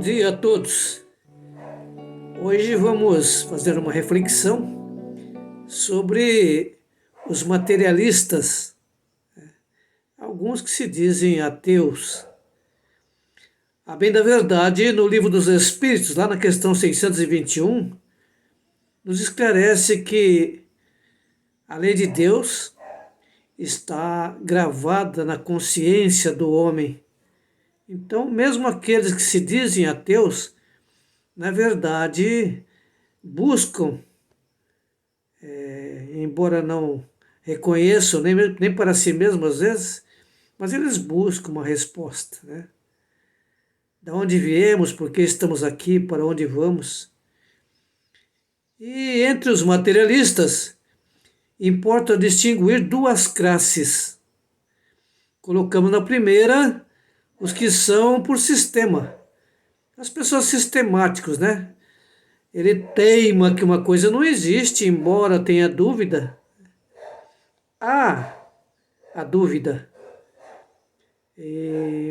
dia a todos. Hoje vamos fazer uma reflexão sobre os materialistas, alguns que se dizem ateus. A bem da verdade, no Livro dos Espíritos, lá na questão 621, nos esclarece que a lei de Deus está gravada na consciência do homem. Então, mesmo aqueles que se dizem ateus, na verdade, buscam, embora não reconheçam nem para si mesmos às vezes, mas eles buscam uma resposta, né? Da onde viemos, por que estamos aqui, para onde vamos. E entre os materialistas, importa distinguir duas classes. Colocamos na primeira os que são por sistema. As pessoas sistemáticos, né? Ele teima que uma coisa não existe, embora tenha dúvida. Há a dúvida.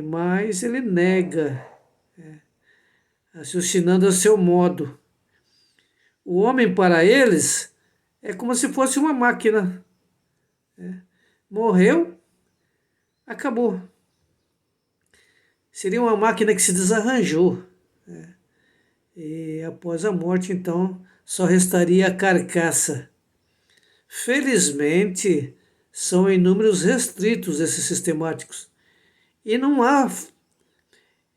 Mas ele nega, raciocinando a seu modo. O homem, para eles, é como se fosse uma máquina. Morreu, acabou. Seria uma máquina que se desarranjou. E após a morte, então, só restaria a carcaça. Felizmente, são em números restritos esses sistemáticos. E não há.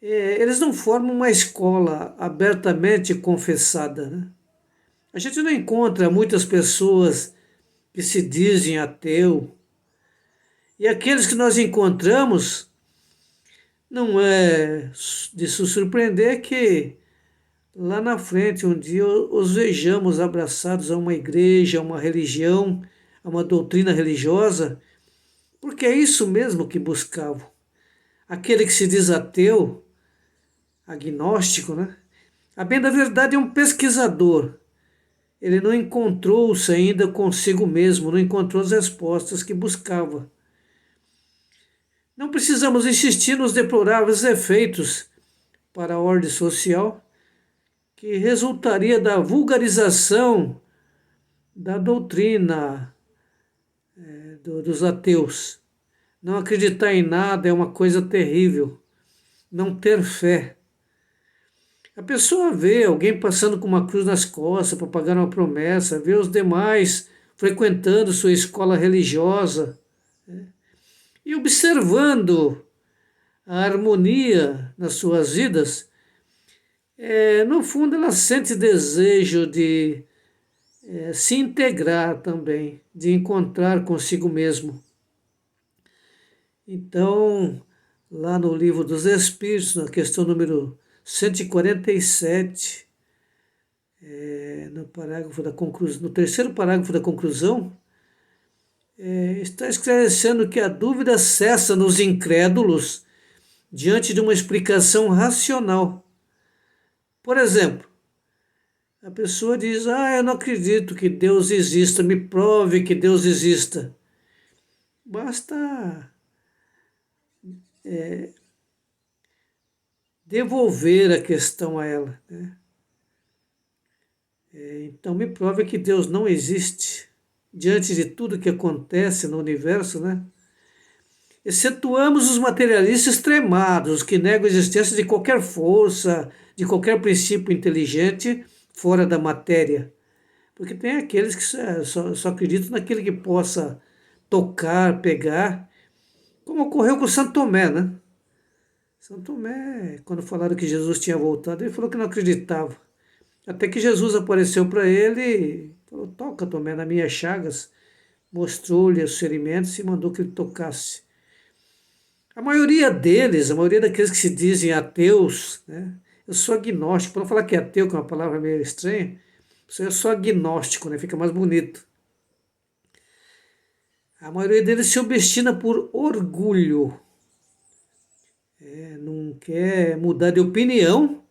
Eles não formam uma escola abertamente confessada, né? A gente não encontra muitas pessoas que se dizem ateu. E aqueles que nós encontramos, não é de se surpreender que lá na frente, um dia, os vejamos abraçados a uma igreja, a uma religião, a uma doutrina religiosa, porque é isso mesmo que buscavam. Aquele que se diz ateu, agnóstico, né? A bem da verdade é um pesquisador. Ele não encontrou-se ainda consigo mesmo, não encontrou as respostas que buscava. Não precisamos insistir nos deploráveis efeitos para a ordem social que resultaria da vulgarização da doutrina dos ateus. Não acreditar em nada é uma coisa terrível. Não ter fé. A pessoa vê alguém passando com uma cruz nas costas para pagar uma promessa, vê os demais frequentando sua escola religiosa, e observando a harmonia nas suas vidas. No fundo, ela sente desejo de se integrar também, de encontrar consigo mesmo. Então, lá no Livro dos Espíritos, na questão número 147, no terceiro parágrafo da conclusão, está esclarecendo que a dúvida cessa nos incrédulos diante de uma explicação racional. Por exemplo, a pessoa diz, eu não acredito que Deus exista, me prove que Deus exista. Basta devolver a questão a ela, né? Então me prove que Deus não existe diante de tudo que acontece no universo, né? Excetuamos os materialistas extremados, os que negam a existência de qualquer força, de qualquer princípio inteligente fora da matéria. Porque tem aqueles que só acreditam naquele que possa tocar, pegar, como ocorreu com Santo Tomé, né? Santo Tomé, quando falaram que Jesus tinha voltado, ele falou que não acreditava. Até que Jesus apareceu para ele e falou, toca, Tomé, nas minhas chagas, mostrou-lhe os ferimentos e mandou que ele tocasse. A maioria deles, a maioria daqueles que se dizem ateus, né? Eu sou agnóstico, para não falar que é ateu, que é uma palavra meio estranha, eu sou agnóstico, né? Fica mais bonito. A maioria deles se obstina por orgulho, não quer mudar de opinião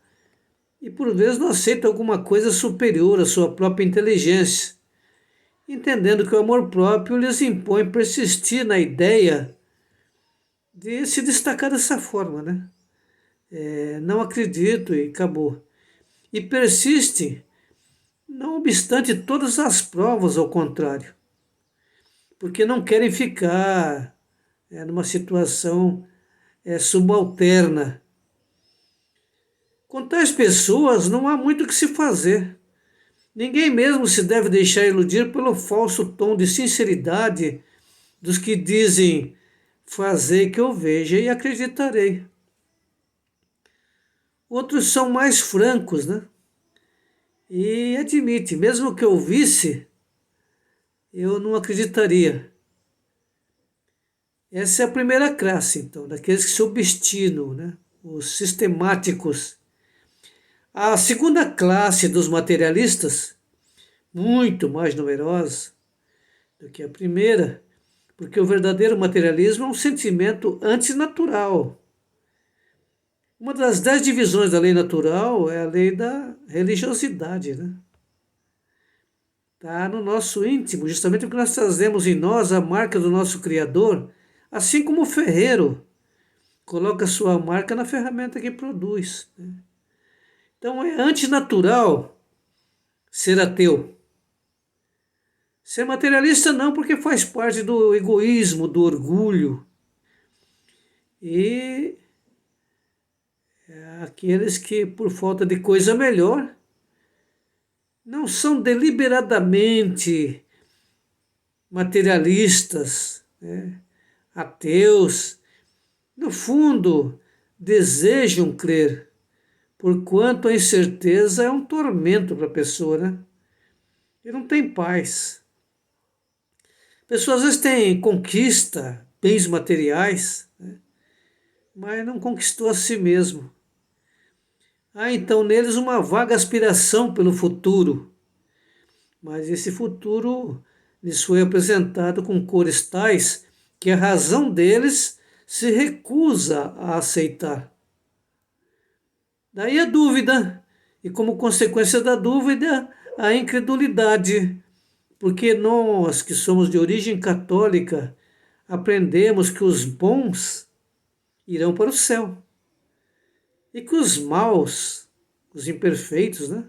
e por vezes não aceita alguma coisa superior à sua própria inteligência, entendendo que o amor próprio lhes impõe persistir na ideia de se destacar dessa forma, né? não acredito e acabou. E persiste, não obstante todas as provas ao contrário, porque não querem ficar numa situação subalterna. Com tais pessoas não há muito o que se fazer. Ninguém mesmo se deve deixar iludir pelo falso tom de sinceridade dos que dizem: "Fazei que eu veja e acreditarei". Outros são mais francos, né? E admite, mesmo que eu visse, eu não acreditaria. Essa é a primeira classe, então, daqueles que se obstinam, né? Os sistemáticos. A segunda classe dos materialistas, muito mais numerosa do que a primeira, porque o verdadeiro materialismo é um sentimento antinatural. Uma das 10 divisões da lei natural é a lei da religiosidade, né? Está no nosso íntimo, justamente porque nós trazemos em nós a marca do nosso Criador, assim como o ferreiro coloca sua marca na ferramenta que produz, né? Então é antinatural ser ateu. Ser materialista não, porque faz parte do egoísmo, do orgulho. E aqueles que, por falta de coisa melhor, não são deliberadamente materialistas, né? Ateus, no fundo, desejam crer, porquanto a incerteza é um tormento para a pessoa, né? E não tem paz. A pessoa às vezes tem conquista, bens materiais, né? Mas não conquistou a si mesmo. Há então neles uma vaga aspiração pelo futuro, mas esse futuro lhes foi apresentado com cores tais que a razão deles se recusa a aceitar. Daí a dúvida, e como consequência da dúvida, a incredulidade, porque nós que somos de origem católica aprendemos que os bons irão para o céu e que os maus, os imperfeitos, né,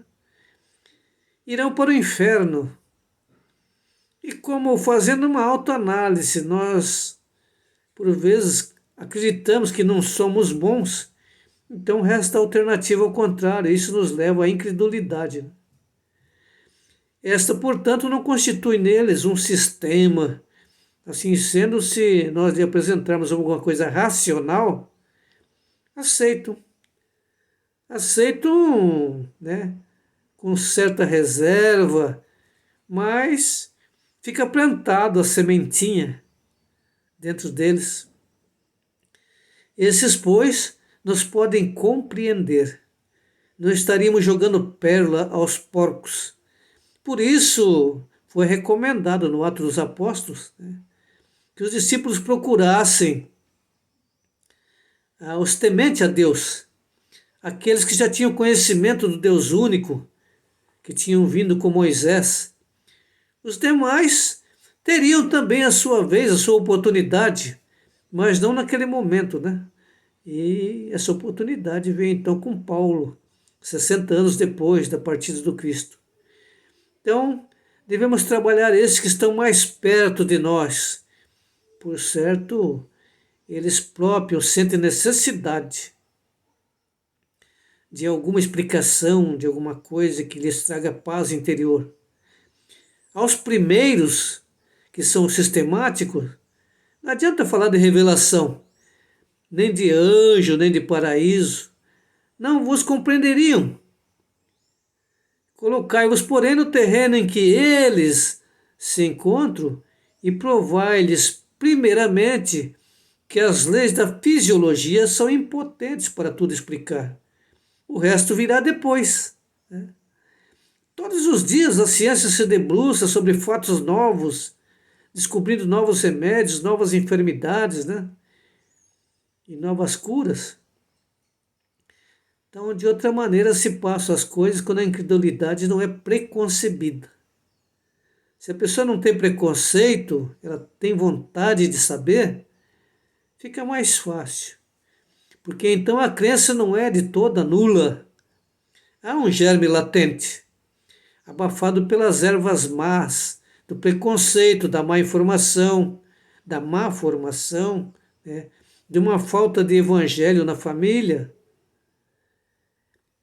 irão para o inferno. E como fazendo uma autoanálise, nós por vezes acreditamos que não somos bons, então resta a alternativa ao contrário, isso nos leva à incredulidade, né? Esta, portanto, não constitui neles um sistema. Assim sendo, se nós lhe apresentarmos alguma coisa racional, aceitam. Aceitam, né, com certa reserva, mas fica plantado a sementinha dentro deles. Esses, pois, nos podem compreender. Não estaríamos jogando pérola aos porcos. Por isso, foi recomendado no Atos dos Apóstolos, né, que os discípulos procurassem os tementes a Deus, aqueles que já tinham conhecimento do Deus único, que tinham vindo com Moisés. Os demais teriam também a sua vez, a sua oportunidade, mas não naquele momento, né? E essa oportunidade veio então com Paulo, 60 anos depois da partida do Cristo. Então, devemos trabalhar esses que estão mais perto de nós. Por certo, eles próprios sentem necessidade de alguma explicação, de alguma coisa que lhes traga paz interior. Aos primeiros, que são sistemáticos, não adianta falar de revelação, nem de anjo, nem de paraíso. Não vos compreenderiam. Colocai-vos, porém, no terreno em que eles se encontram e provai-lhes, primeiramente, que as leis da fisiologia são impotentes para tudo explicar. O resto virá depois, né? Todos os dias a ciência se debruça sobre fatos novos, descobrindo novos remédios, novas enfermidades, né? E novas curas. Então, de outra maneira se passam as coisas quando a incredulidade não é preconcebida. Se a pessoa não tem preconceito, ela tem vontade de saber, fica mais fácil. porque então a crença não é de toda nula. Há um germe latente, abafado pelas ervas más, do preconceito, da má informação, da má formação, né, de uma falta de evangelho na família.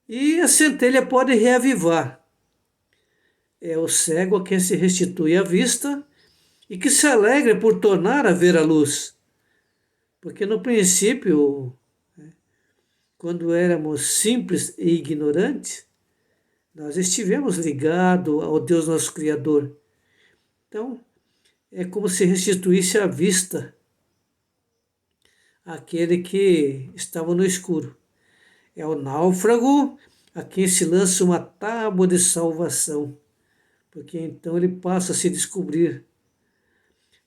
E a centelha pode reavivar. É o cego a quem se restitui a vista e que se alegra por tornar a ver a luz. Porque no princípio, quando éramos simples e ignorantes, nós estivemos ligados ao Deus nosso Criador. Então, é como se restituísse a vista àquele que estava no escuro. É o náufrago a quem se lança uma tábua de salvação, porque então ele passa a se descobrir.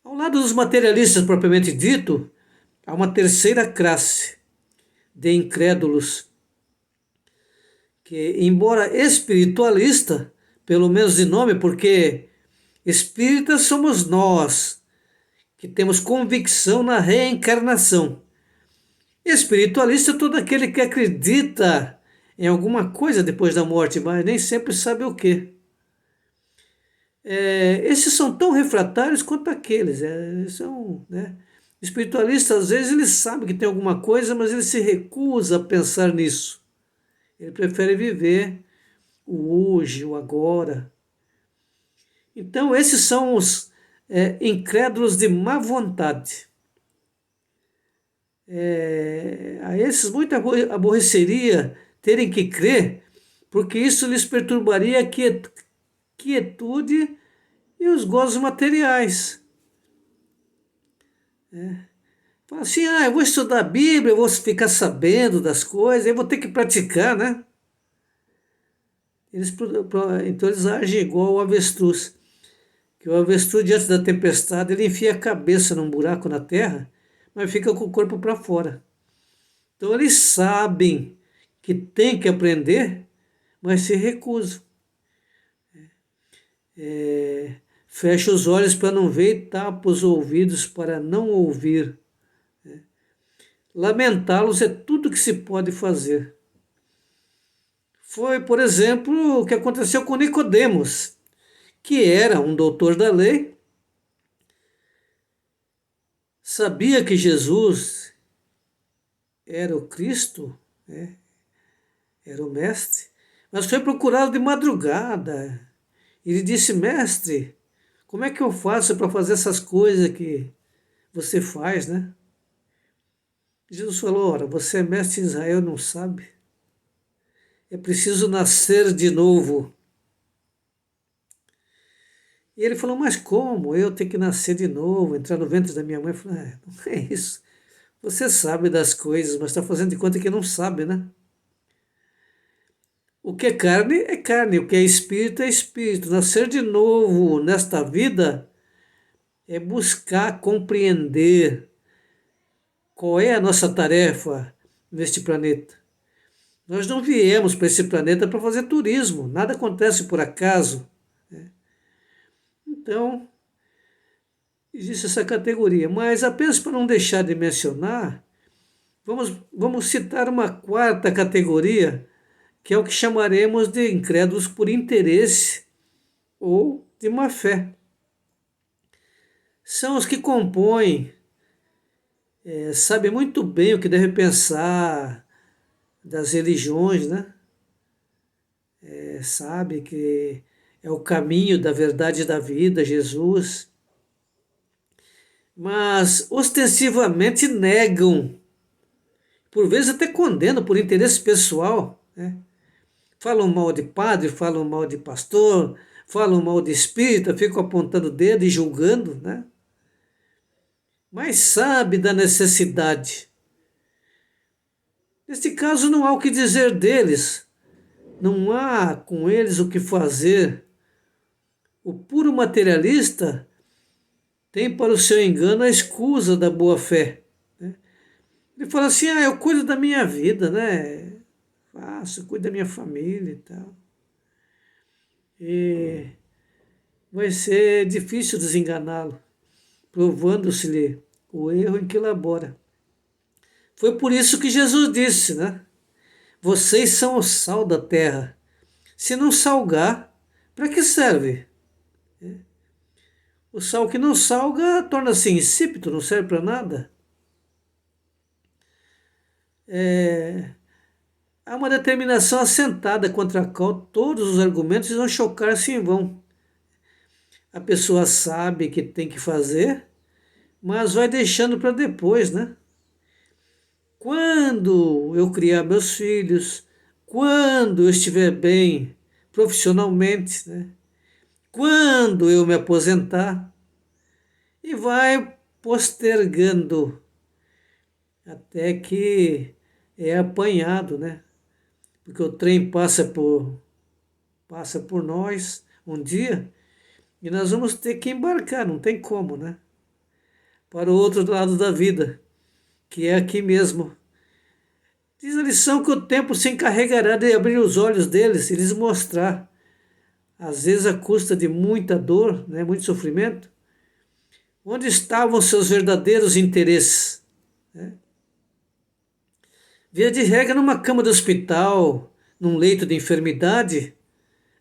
Ao lado dos materialistas propriamente dito, há uma terceira classe de incrédulos, que, embora espiritualista, pelo menos de nome, porque espíritas somos nós, que temos convicção na reencarnação. Espiritualista é todo aquele que acredita em alguma coisa depois da morte, mas nem sempre sabe o que. Esses são tão refratários quanto aqueles. São, né? Espiritualistas, às vezes, ele sabe que tem alguma coisa, mas ele se recusa a pensar nisso. Ele prefere viver o hoje, o agora. Então, esses são os incrédulos de má vontade. A esses muito aborreceria terem que crer, porque isso lhes perturbaria a quietude e os gozos materiais. Fala assim, eu vou estudar a Bíblia, eu vou ficar sabendo das coisas, eu vou ter que praticar, né? Então eles agem igual o avestruz, que o avestruz diante da tempestade, ele enfia a cabeça num buraco na terra, mas fica com o corpo para fora. Então eles sabem que tem que aprender, mas se recusam. Fecha os olhos para não ver e tapa os ouvidos para não ouvir. Lamentá-los é tudo que se pode fazer. Foi, por exemplo, o que aconteceu com Nicodemos, que era um doutor da lei, sabia que Jesus era o Cristo, era o Mestre, mas foi procurá-lo de madrugada. Ele disse, mestre, como é que eu faço para fazer essas coisas que você faz, né? Jesus falou, ora, você é mestre de Israel, não sabe? É preciso nascer de novo. E ele falou, mas como? Eu tenho que nascer de novo, entrar no ventre da minha mãe? Eu falei, não é isso. Você sabe das coisas, mas está fazendo de conta que não sabe, né? O que é carne, o que é espírito é espírito. Nascer de novo nesta vida é buscar compreender qual é a nossa tarefa neste planeta. Nós não viemos para esse planeta para fazer turismo, nada acontece por acaso. Então, existe essa categoria, mas apenas para não deixar de mencionar, vamos citar uma quarta categoria, que é o que chamaremos de incrédulos por interesse ou de má fé. São os que compõem, sabem muito bem o que deve pensar das religiões, né? Sabe que é o caminho da verdade e da vida, Jesus, mas ostensivamente negam, por vezes até condenam por interesse pessoal, né? Falam mal de padre, falam mal de pastor, falam mal de espírita, ficam apontando o dedo e julgando, né? Mas sabe da necessidade. Neste caso não há o que dizer deles, não há com eles o que fazer. O puro materialista tem para o seu engano a escusa da boa-fé. Né? Ele fala assim, eu cuido da minha vida, né? Faço, cuido da minha família e tal. E vai ser difícil desenganá-lo, provando-se-lhe o erro em que labora. Foi por isso que Jesus disse, né? Vocês são o sal da terra. Se não salgar, para que serve? O sal que não salga torna-se insípido, não serve para nada. Há uma determinação assentada contra a qual todos os argumentos vão chocar-se em vão. A pessoa sabe que tem que fazer, mas vai deixando para depois, né? Quando eu criar meus filhos, quando eu estiver bem profissionalmente, né? Quando eu me aposentar, e vai postergando até que é apanhado, né? Porque o trem passa por nós um dia e nós vamos ter que embarcar, não tem como, né? Para o outro lado da vida, que é aqui mesmo. Diz a lição que o tempo se encarregará de abrir os olhos deles e lhes mostrar, às vezes à custa de muita dor, né, muito sofrimento, onde estavam seus verdadeiros interesses. Né? Via de regra, numa cama de hospital, num leito de enfermidade,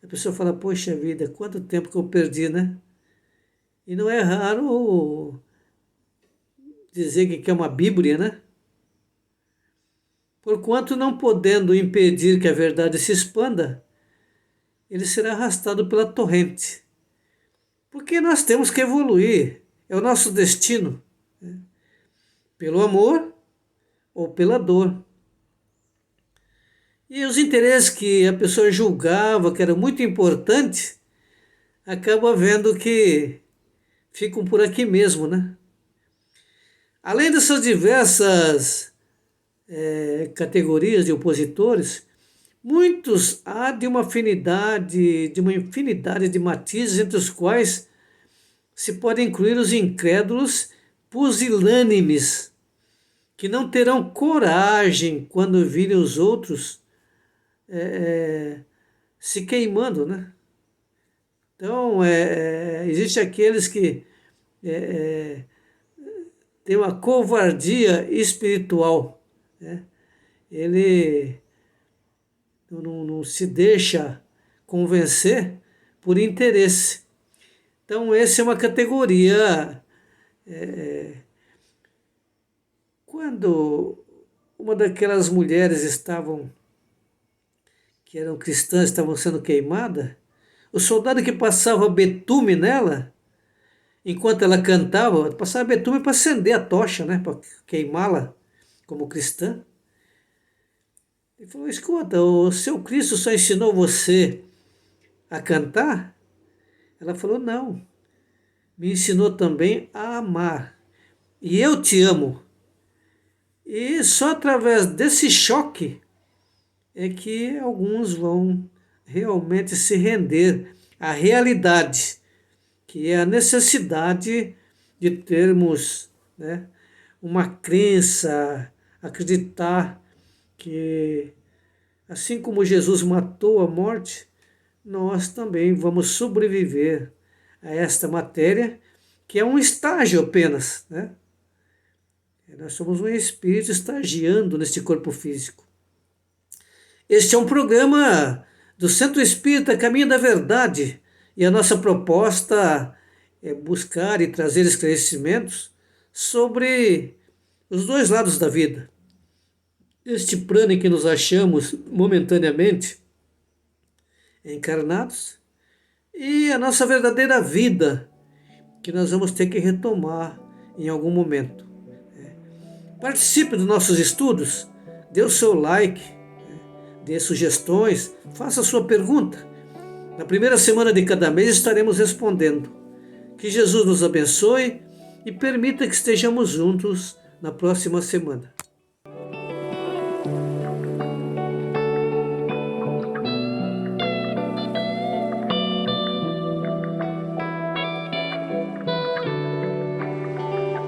a pessoa fala, poxa vida, quanto tempo que eu perdi, né? E não é raro dizer que é uma bíblia, né? Porquanto não podendo impedir que a verdade se expanda, ele será arrastado pela torrente. Porque nós temos que evoluir, é o nosso destino, né? Pelo amor ou pela dor. E os interesses que a pessoa julgava que eram muito importantes, acaba vendo que ficam por aqui mesmo, né? Além dessas diversas categorias de opositores, muitos há de uma infinidade de matizes, entre os quais se podem incluir os incrédulos pusilânimes, que não terão coragem quando virem os outros se queimando, né? Então, existe aqueles que têm uma covardia espiritual, né? Ele não se deixa convencer por interesse. Então, essa é uma categoria. Quando uma daquelas mulheres que eram cristãs, estavam sendo queimadas, o soldado que passava betume nela, enquanto ela cantava, passava betume para acender a tocha, né, para queimá-la como cristã. Ele falou, escuta, o seu Cristo só ensinou você a cantar? Ela falou, não, me ensinou também a amar. E eu te amo. E só através desse choque é que alguns vão realmente se render à realidade, que é a necessidade de termos, né, uma crença, acreditar que, assim como Jesus matou a morte, nós também vamos sobreviver a esta matéria, que é um estágio apenas, né? Nós somos um espírito estagiando neste corpo físico. Este é um programa do Centro Espírita Caminho da Verdade, e a nossa proposta é buscar e trazer esclarecimentos sobre os dois lados da vida. Este plano em que nos achamos momentaneamente encarnados e a nossa verdadeira vida, que nós vamos ter que retomar em algum momento. Participe dos nossos estudos, dê o seu like, dê sugestões, faça a sua pergunta. Na primeira semana de cada mês estaremos respondendo. Que Jesus nos abençoe e permita que estejamos juntos na próxima semana.